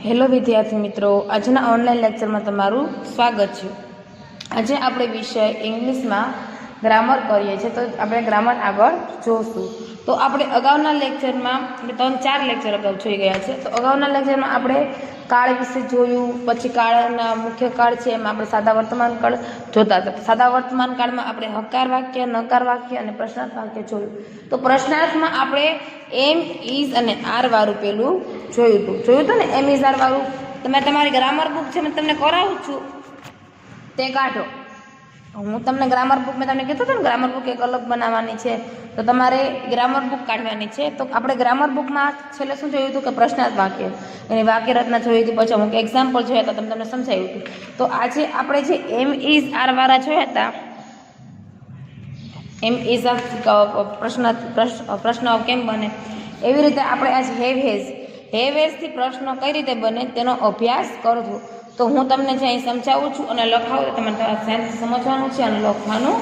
Hello વિદ્યાર્થી મિત્રો, આજના ઓનલાઈન લેક્ચરમાં તમારું સ્વાગત છે। આજે આપણે વિષય ઇંગ્લિશમાં ગ્રામર કરીએ છીએ, તો આપણે ગ્રામર આગળ જોશું। તો આપણે અગાઉના લેક્ચરમાં 3-4 લેક્ચર અગાઉ જોઈ ગયા છે। તો અગાઉના લેક્ચરમાં આપણે કાળ વિશે જોયું, પછી કાળના મુખ્ય કાળ છે એમાં આપણે સાદા વર્તમાન કાળ જોતા હતા। સાદા વર્તમાન કાળમાં આપણે હકાર વાક્ય, નકાર વાક્ય અને પ્રશ્નાર્થ વાક્ય જોયું। તો પ્રશ્નાર્થમાં આપણે એમ, ઇઝ અને આર વાળું પેલું જોયું હતું ને, એમ ઇઝ આર વાળું તમે તમારી ગ્રામર બુક છે, મેં તમને કરાવું છું તે કાઢો। હું તમને ગ્રામર બુક મેં તમને કીધું હતું ને, ગ્રામર બુક એક અલગ બનાવવાની છે, તો તમારે ગ્રામર બુક કાઢવાની છે। તો આપણે ગ્રામર બુકમાં છેલ્લે શું જોયું હતું કે પ્રશ્નાર્થ વાક્ય, એની વાક્ય રચના જોઈ હતી, પછી અમુક એક્ઝામ્પલ જોયા હતા, તમને સમજાયું હતું। તો આજે આપણે જે એમ ઇઝ આર વાળા જોયા હતા, એમ ઇઝ આર પ્રશ્ન કેમ બને, એવી રીતે આપણે આજ હેવ હેઝથી પ્રશ્નો કઈ રીતે બને તેનો અભ્યાસ કરજો। તો હું તમને જે અહીં સમજાવું છું અને લખાવું, તમારે સમજવાનું છે અને લખવાનું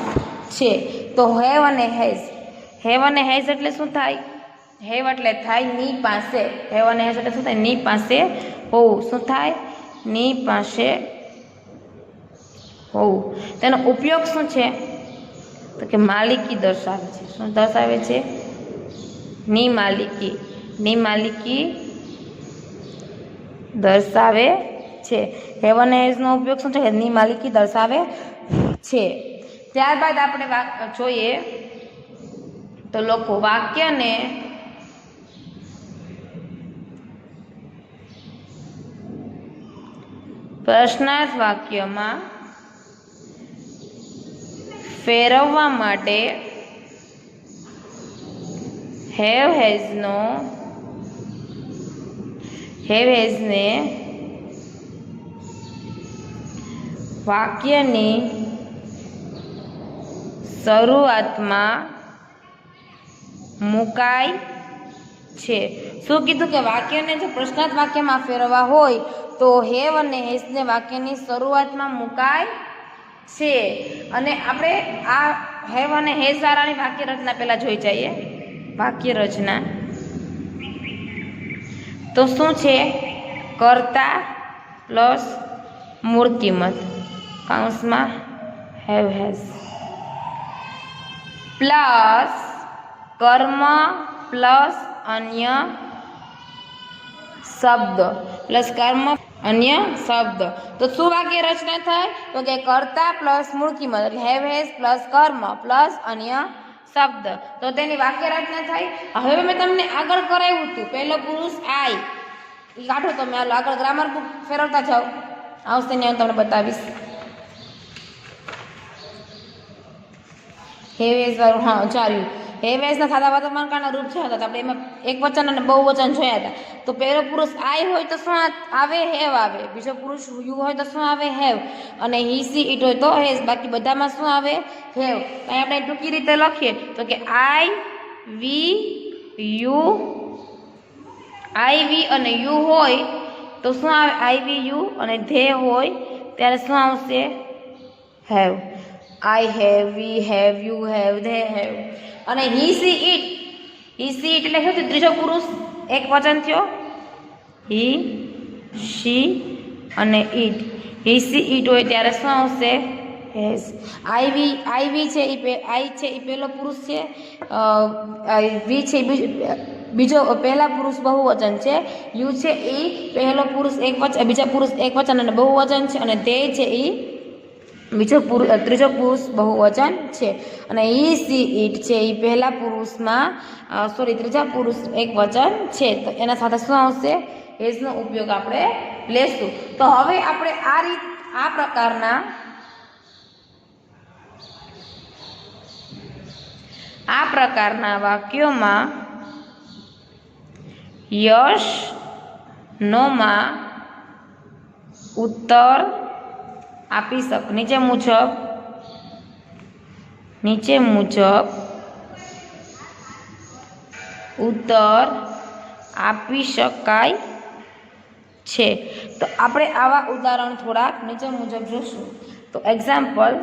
છે। તો હેવ અને હેઝ એટલે શું થાય? હેવ એટલે થાય ની પાસે, હેવ અને હેઝ એટલે શું થાય? ની પાસે હોવું। શું થાય? ની પાસે હોવું। તેનો ઉપયોગ શું છે? તો કે માલિકી દર્શાવે છે। શું દર્શાવે છે? ની માલિકી દર્શાવે છે। હેવ અને હેઝનો ઉપયોગ શું છે? ની માલિકી દર્શાવે છે। ત્યારબાદ આપણે જોઈએ તો લખો વાક્યને પ્રશ્નાર્થ વાક્યમાં ફેરવવા માટે હેવ હેઝને વાક્યની શરૂઆતમાં મુકાય છે। શું કીધું કે વાક્યને જો પ્રશ્નાર્થ વાક્યમાં ફેરવવા હોય તો હેવ અને હેઝને વાક્યની શરૂઆતમાં મુકાય છે। અને આપણે આ હેવ અને હેઝ વાળાની વાક્ય રચના પહેલા જોઈ જઈએ। વાક્ય રચના તો શું છે? કર્તા પ્લસ મૂળ કિંમત કૌંસમાં હેવ હેઝ પ્લસ કર્મ પ્લસ અન્ય શબ્દ તો શું વાક્ય રચના થાય? તો કે કર્તા પ્લસ મૂળ કિંમત એટલે હેવ હેઝ પ્લસ કર્મ પ્લસ અન્ય શબ્દ, તો તેની વાક્ય રચના થાય। હવે મેં તમને આગળ કરાવ્યું હતું, પહેલો પુરુષ આઈ, એ કાઢો તમે, હાલો આગળ ગ્રામર બુક ફેરવતા જાઓ, આવશે ને હું તમને બતાવીશ। હેવ હેઝ વાળું, હા ચાલ્યું। હેવ હેઝના સાદા વર્તમાન કાળના રૂપ જોયા હતા, આપણે એમાં એક વચન અને બહુવચન જોયા હતા। તો પહેલો પુરુષ આઈ હોય તો શું આવે? હેવ આવે। બીજો પુરુષ યુ હોય તો શું આવે? હેવ। અને હી સી ઇટ હોય તો હેઝ। બાકી બધામાં શું આવે? હેવ। અહીં આપણે ટૂંકી રીતે લખીએ તો કે આઈ વી અને યુ હોય તો શું આવે? આઈ વી યુ, અને ધે હોય ત્યારે શું આવશે? Have. I have, we have, you have, they have. અને હી સી ઇટ એટલે શું થયું? ત્રીજો પુરુષ એક વચન થયો, હી શી અને ઇટ। હી સી ઇટ હોય ત્યારે શું આવશે? હેઝ। આઈ વી છે એ પહેલો પુરુષ છે, વી છે બીજો પહેલા પુરુષ બહુવચન છે, યુ છે એ પહેલો પુરુષ બીજા પુરુષ એક વચન અને બહુવચન છે, અને ધે છે એ ત્રીજો પુરુષ બહુવચન છે, અને હી સી ઇટ છે એ પહેલા પુરુષમાં ત્રીજા પુરુષ એક વચન છે। તો એના સાથે શું આવશે? હેઝનો ઉપયોગ આપણે લેશું। તો હવે આપણે આ પ્રકારના વાક્યોમાં યસ નોમાં ઉત્તર આપી શક નીચે મુજબ ઉત્તર આપી શકાય છે। તો આપણે આવા ઉદાહરણ થોડાક નીચે મુજબ જોશું। તો એક્ઝામ્પલ,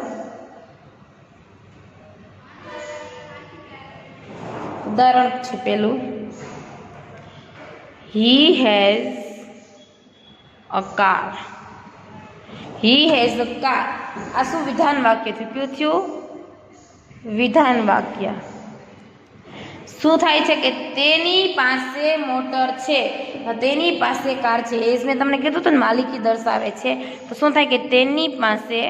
ઉદાહરણ છે પેલું, he has a car. He has a car. આ શું વિધાન વાક્ય થયું? કયું થયું? વિધાન વાક્ય. શું થાય છે કે તેની પાસે મોટર છે, તેની પાસે કાર છે. એ જ મેં તમને કીધું હતું ને, માલિકી દર્શાવે છે. તો શું થાય કે તેની પાસે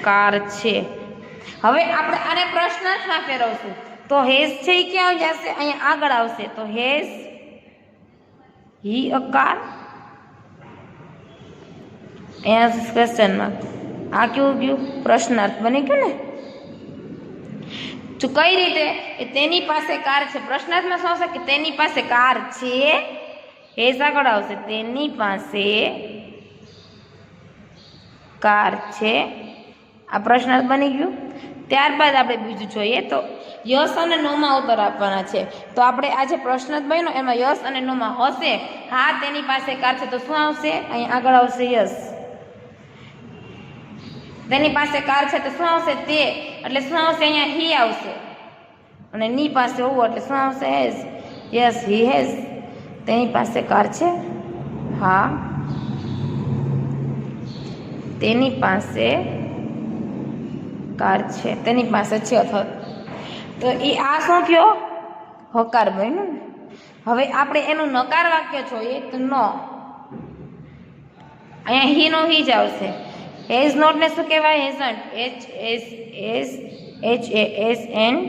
કાર છે. હવે આપણે આને પ્રશ્નાર્થમાં ફેરવશું તો હેઝ છે એ ક્યાં જશે? અહીંયા આગળ આવશે. તો હેઝ હી અ કાર. અહીંયા ક્વેશ્ચન માર્ક. આ કેવું ગયું? પ્રશ્નાર્થ બની ગયું ને. તો કઈ રીતે? કે તેની પાસે કાર છે. પ્રશ્નાર્થમાં શું આવશે? કે તેની પાસે કાર છે. હેઝ આગળ આવશે. તેની પાસે કાર છે. આ પ્રશ્નાર્થ બની ગયું. ત્યારબાદ આપણે બીજું જોઈએ તો યસ અને નોમાં ઉત્તર આપવાના છે. તો આપણે આ જે પ્રશ્નાર્થ બન્યો એમાં યસ અને નોમાં હશે હા તેની પાસે કાર છે તો શું આવશે? અહીંયા આગળ આવશે યસ. તેની પાસે કાર છે તો શું આવશે? તે. એટલે શું આવશે? અહીંયા હી આવશે. અને ની પાસે હોવું એટલે શું આવશે? હેઝ. Yes he has. તેની પાસે કાર છે. હા તેની પાસે કાર છે. તેની પાસે છે અથવા તો એ આ શું થયો? હકાર બન્યું ને. હવે આપણે એનું નકાર વાક્ય જોઈએ તો નો. અહીંયા હી નો હી જ આવશે. હેઝ નોટ ને શું કહેવાય? હેઝન્ટ. HASNT.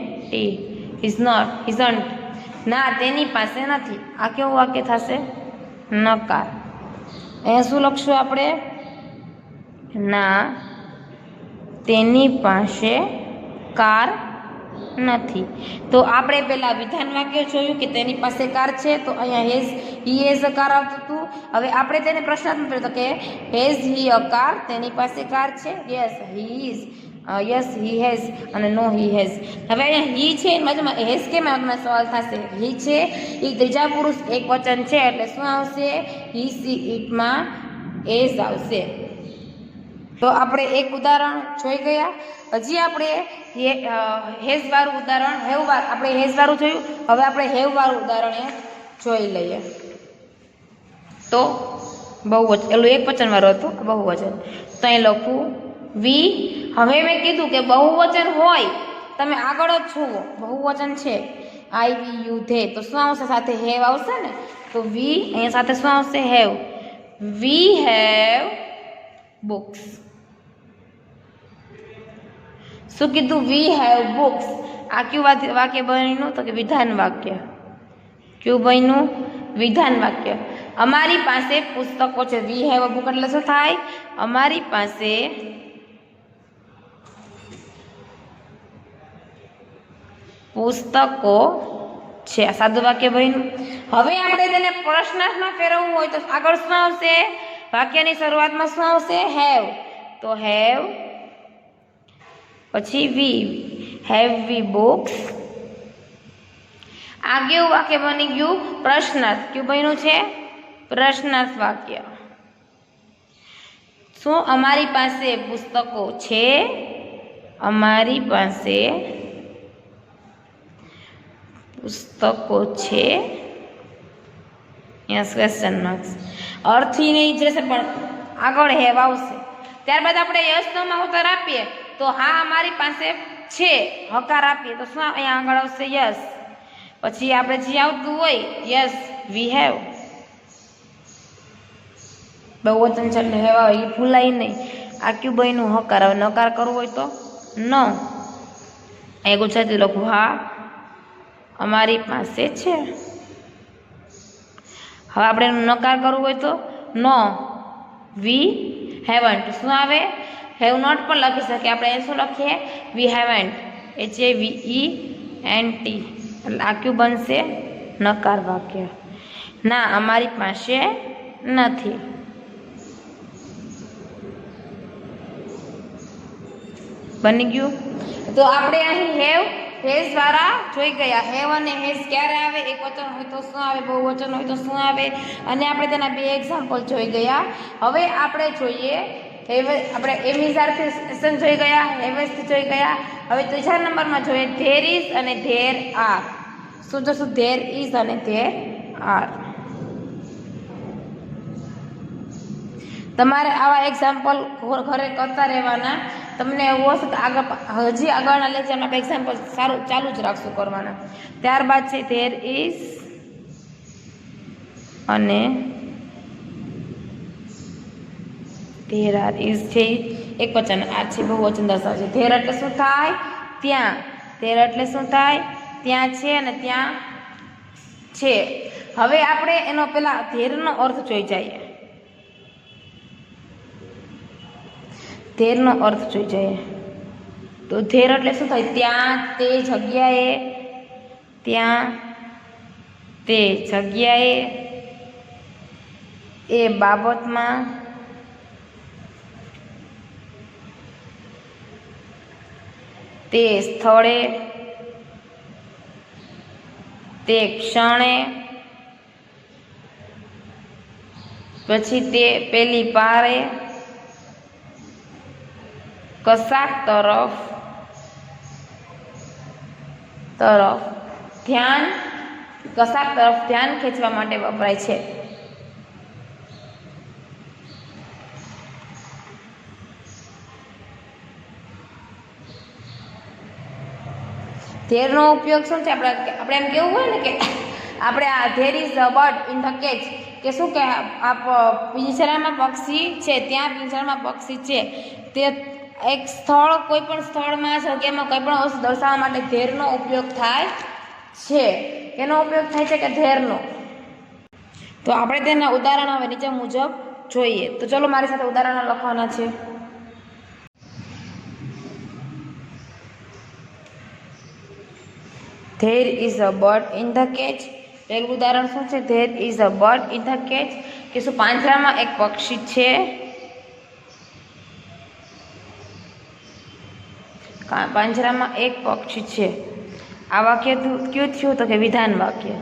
Is not. હિઝન્ટ. ના તેની પાસે નથી. આ કેવું વાક્ય થશે? નકાર. અહીંયા શું લખશું આપણે? ના તેની પાસે કાર નથી. તો આપણે પેલા વિધાન વાક્ય જોયું કે તેની પાસે કાર છે તો અહીંયા has he has a car આવતું હતું. હવે આપણે તેને પ્રશ્નાર્થમાં કર્યો તો કે હેઝ હી અ કાર? તેની પાસે કાર છે. Yes he is. Yes he has અને નો હી હેઝ. હવે અહીંયા હી છે બાજુમાં હેઝ કેમ આવતો સવાલ થશે? હી છે એ ત્રીજા પુરુષ એક વચન છે એટલે શું આવશે? હી સી ઇટમાં એઝ આવશે. તો આપણે એક ઉદાહરણ જોઈ ગયા. હજી આપણે હેઝ વાળું ઉદાહરણ આપણે હેઝ વાળું જોયું. હવે આપણે હેવ વાળું ઉદાહરણ જોઈ લઈએ. તો બહુવચન એલું એક વચન વાળું હતું બહુવચન. તો અહીં લખું વી. હવે મેં કીધું કે બહુવચન હોય તમે આગળ જ જુઓ. બહુવચન છે આઈ વી યુ ધે તો શું આવશે? સાથે હેવ આવશે ને. તો વી અહીંયા સાથે શું આવશે? હેવ. We have books. શું કીધું? We have books. આ કયું વાક્ય બન્યું? તો કે વિધાન વાક્ય. કયું બન્યું? વિધાન વાક્ય. અમારી પાસે પુસ્તકો છે. વી હેવ અ બુક એટલે શું થાય? અમારી પાસે પુસ્તકો છે. આ સાદું વાક્ય બન્યું. હવે આપણે તેને પ્રશ્નાર્થમાં ફેરવવું હોય તો આગળ શું આવશે? વાક્યની શરૂઆતમાં શું આવશે? હેવ. તો હેવ પછી વી. Have V books. આ કેવું વાક્ય બની ગયું? પ્રશ્નાર્થ. કયું બન્યું છે? પ્રશ્નાર્થ વાક્ય. શું અમારી પાસે પુસ્તકો છે? અમારી પાસે પુસ્તકો છે. Yes question marks. અર્થી નહીં જશે પણ આગળ હેવ આવશે. ત્યારબાદ આપણે યસ નોમાં ઉત્તર આપીએ તો હા અમારી પાસે છે હકાર આપીએ તો શું અહીંયા આગળ આવશે? યસ. પછી આપણે જે આવતું હોય યસ વી હેવ. બહુવચન છે એટલે હેવ આવે એ ભૂલાય નહીં. આ ક્યુ બન્યું? હકાર. હવે નકાર કરવો હોય તો નો. અહીંયા ગુજરાતી લખું હા અમારી પાસે છે. હવે આપણે એનું નકાર કરવું હોય તો નો. વી હેવન્ટ. શું આવે? હેવ નોટ પણ લખી શકીએ આપણે. શું લખીએ? વી હેવન્ટ. HAVENT. એટલે આ કયું બનશે? નકાર વાક્ય. ના અમારી પાસે નથી. બની ગયું. તો આપણે અહીં હેવ હેઝ દ્વારા જોઈ ગયા. હેવ અને હેઝ ક્યારે આવે? એક વચન હોય તો શું આવે? બહુવચન હોય તો શું આવે? અને આપણે તેના બે એક્ઝામ્પલ જોઈ ગયા. હવે આપણે જોઈએ આપણે એમિઝારથી જોઈ ગયા, હેવેસથી જોઈ ગયા. હવે ત્રીજા નંબરમાં જોઈએ ધેર ઇઝ અને ધેર આર. શું જોશું? ધેર ઇઝ અને ધેર આર. તમારે આવા એક્ઝામ્પલ ઘરે કરતા રહેવાના. તમને એવું હશે તો હજી આગળના લેક્ચરમાં આપણે એક્ઝામ્પલ સારું ચાલુ જ રાખશું કરવાના. ત્યારબાદ છે ધેર ઇઝ અને ધેર આર. ઇઝ છે એક વચન, આર છે બહુવચન દર્શાવે છે. ધેર એટલે શું થાય? ત્યાં. ધેર એટલે શું થાય? ત્યાં છે અને ત્યાં છે. હવે આપણે એનો પેલા ધેરનો અર્થ જોઈ જઈએ. ધેરનો અર્થ જોઈ જઈએ તો ધેર એટલે શું થાય? ત્યાં, તે જગ્યાએ, ત્યાં તે જગ્યાએ, એ બાબતમાં, તે સ્થળે, તે ક્ષણે, પછી તે પેલી પારે, કશાક તરફ ધ્યાન, કશાક તરફ ધ્યાન ખેંચવા માટે વપરાય છે. ધેરનો ઉપયોગ શું છે? આપણે એમ કેવું હોય ને કે આપણે આ there is a bird in the cage, કે શું કે આ પિંજરામાં પક્ષી છે, ત્યાં પિંજરામાં પક્ષી છે. તે એક સ્થળ, કોઈ પણ સ્થળમાં, જગ્યામાં કોઈ પણ વસ્તુ દર્શાવવા માટે ધેરનો ઉપયોગ થાય છે. એનો ઉપયોગ થાય છે કે ધેરનો. તો આપણે તેના ઉદાહરણ હવે નીચે મુજબ જોઈએ. તો ચલો મારી સાથે ઉદાહરણો લખવાના છે. There is a bird in the cage. પહેલું ઉદાહરણ શું છે? There is a bird in the cage, કે શું પાંજરામાં એક પક્ષી છે. પાંજરામાં એક પક્ષી છે. આ વાક્ય કયું થયું? તો કે વિધાન વાક્ય.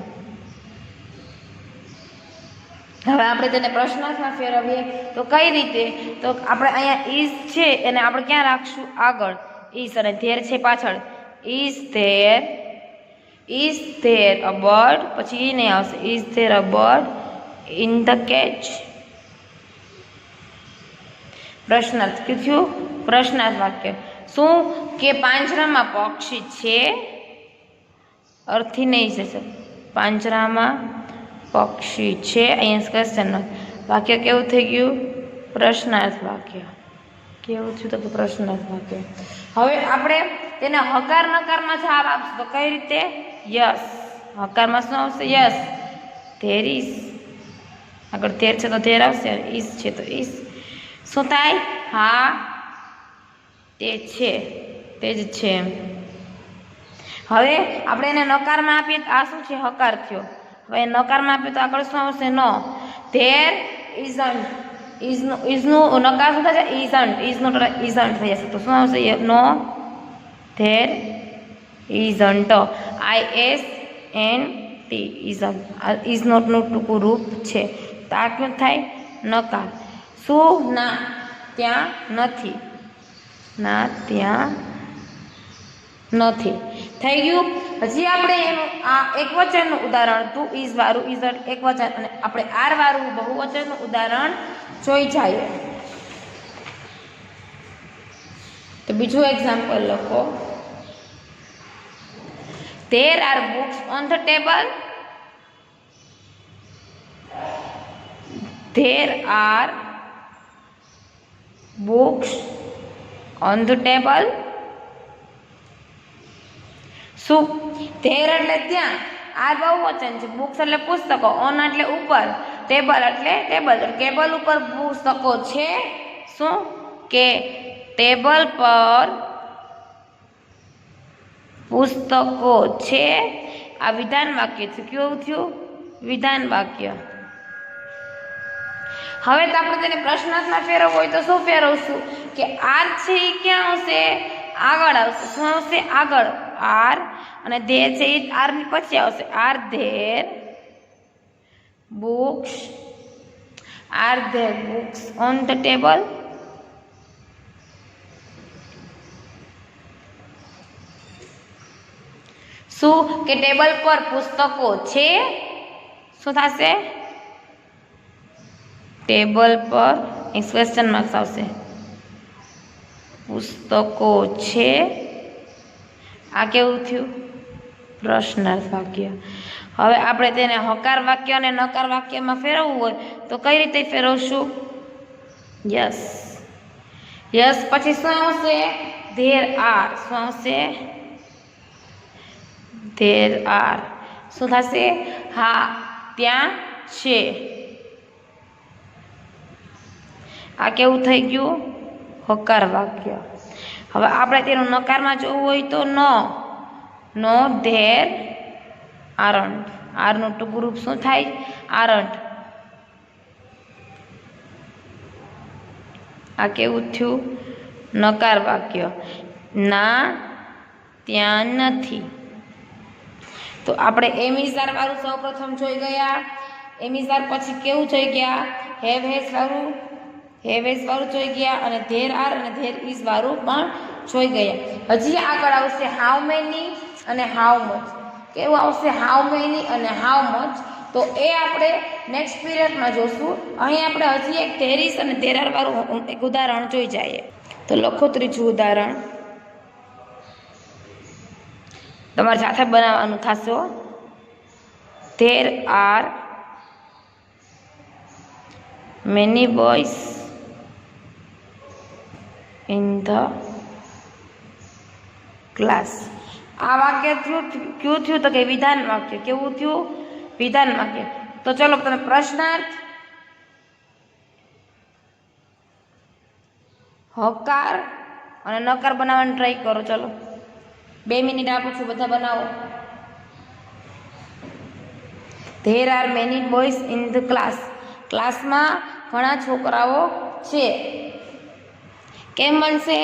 હવે આપણે તેને પ્રશ્નાર્થમાં ફેરવીએ તો કઈ રીતે? તો આપણે અહીંયા ઇઝ છે એને આપણે ક્યાં રાખશું? આગળ. ઇઝ અને ધેર છે પાછળ. ઇઝ ધેર અ બર્ડ, પછી નહીં આવશે. Is there a bird in the cage. પ્રશ્નાર્થ કયું થયું? પ્રશ્નાર્થ વાક્ય. શું કે પાંજરામાં પક્ષી છે? અર્થી નહીં છે. પાંજરામાં પક્ષી છે. અહીંયા ક્વેશ્ચન વાક્ય કેવું થઈ ગયું? પ્રશ્નાર્થ વાક્ય. કેવું થયું? તો કે પ્રશ્નાર્થ વાક્ય. હવે આપણે તેને હકાર નકારમાં જવાબ આપશું તો કઈ રીતે? યસ. હકારમાં શું આવશે? યસ. There is. આગળ ધેર છે તો ધેર આવશે, ઇઝ છે તો ઇઝ. શું થાય? હા, તે છે, તે જ છે. હવે આપણે એને નકારમાં આપીએ તો આ શું છે? હકાર થયો. હવે નકારમાં આપીએ તો આગળ શું આવશે? નો. There isn't. ઇઝનું નકાર શું થશે? ઇઝન્ટ. ઇઝનું ઇઝન્ટ થઈ જશે તો શું આવશે? No there isn't. ISNT isn't. Is નોટનું ટૂંકું રૂપ છે. તો આ ક્યું થાય? નકાર. શું? ના, ત્યાં નથી. ના, ત્યાં નથી. થઈ ગયું. હજી આપણે એનું આ એક વચનનું ઉદાહરણ, ટુ ઇઝ વાળું, ઇઝન્ટ એક વચન, અને આપણે આર વાળું બહુવચનનું ઉદાહરણ જોઈ જઈએ. તો બીજું એક્ઝામ્પલ લખો. There are books on the table. There are books on the table. શું? ધેર એટલે ત્યાં, આ બહુવચન છે. બુક્સ એટલે પુસ્તકો, ઓન એટલે ઉપર, ટેબલ એટલે ટેબલ. ટેબલ ઉપર પુસ્તકો છે. શું? કે ટેબલ પર પુસ્તકો છે. આ વિધાન વાક્ય છે. કેવું થયું? વિધાન વાક્ય. હવે તો આપણે તેને પ્રશ્નાર્થમાં ફેરવવું હોય તો શું ફેરવશું? કે આર છે એ ક્યાં આવશે? આગળ આવશે. શું આવશે? આગળ. આર. અને ધેર છે એ આર ની પછી આવશે. Are there books. Are there books on the table. શું? કે ટેબલ પર પુસ્તકો છે. શું થશે? ટેબલ પર અહીં ક્વેશ્ચન માર્ક્સ આવશે. પુસ્તકો છે. આ કેવું થયું? પ્રશ્નાર્થ વાક્ય. હવે આપણે તેને હકાર વાક્ય અને નકાર વાક્યમાં ફેરવવું હોય તો કઈ રીતે ફેરવશું? યસ યસ પછી શું આવશે? There are. શું આવશે? There are. શું થશે? હા ત્યાં છે. આ કેવું થઈ ગયું? હકાર વાક્ય. હવે આપણે તેનું નકારમાં જોવું હોય તો નો ધેર આરન્ટ. આરનું ટૂંકું રૂપ શું થાય? આરન્ટ. આ કેવું થયું? નકાર વાક્ય. ના ત્યાં નથી. તો આપણે એમિઝાર વાળું સૌ પ્રથમ જોઈ ગયા. એમિઝાર પછી કેવું જોઈ ગયા? હેવ હેઝ વાળું જોઈ ગયા અને ધેર આર અને ધેર ઇઝ વાળું પણ જોઈ ગયા. હજી આગળ આવશે હાઉ મેની અને હાઉ મચ. કેવું આવશે? હાઉ મેની અને હાઉ મચ. તો એ આપણે નેક્સ્ટ પીરિયડમાં જોશું. અહીં આપણે હજી એક ધેર ઇઝ અને ધેર આર વાળું એક ઉદાહરણ જોઈ જઈએ. તો લખો ત્રીજું ઉદાહરણ. તમારે સાથે બનાવવાનું થશે. There are many boys in the class. આ વાક્ય ક્યું થયું? તો કે વિધાન વાક્ય. કેવું થયું? વિધાન વાક્ય. તો ચલો તમે પ્રશ્નાર્થ, હકાર અને નકાર બનાવવાની ટ્રાય કરો. ચલો 2 મિનિટ આપું છું, બધા બનાવો. There are many boys in the class. ક્લાસમાં ઘણા છોકરાઓ છે. કેમ બનશે?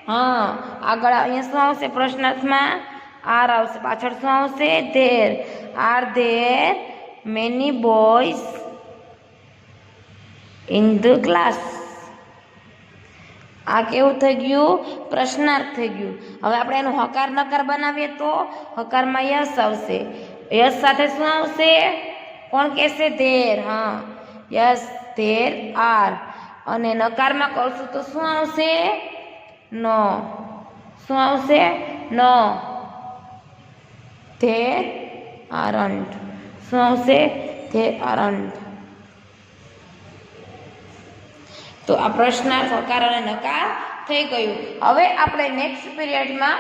હા આગળ અહીંયા શું આવશે? પ્રશ્નાર્થમાં આર આવશે. પાછળ શું આવશે? There. Are there many boys in the class. આ કેવું થઈ ગયું? પ્રશ્નાર્થ થઈ ગયું. હવે આપણે એનું હકાર નકાર બનાવીએ તો હકારમાં યસ આવશે. યસ સાથે શું આવશે? કોણ કહેશે? ધેર. હા યસ ધેર આર. અને નકારમાં કરશું તો શું આવશે? નો. શું આવશે? No there aren't. શું આવશે? There aren't. તો આ પ્રશ્નાર્થ, હકાર અને નકાર થઈ ગયું. હવે આપણે નેક્સ્ટ પીરિયડમાં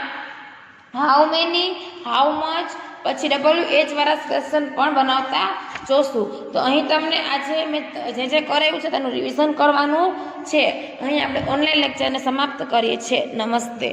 હાઉ મેની, હાઉ મચ, પછી WH વાળા ક્વેશ્ચન પણ બનાવતા જોશું. તો અહીં તમને આજે મેં જે કરાવ્યું છે તેનું રિવિઝન કરવાનું છે. અહીં આપણે ઓનલાઈન લેક્ચરને સમાપ્ત કરીએ છીએ. નમસ્તે.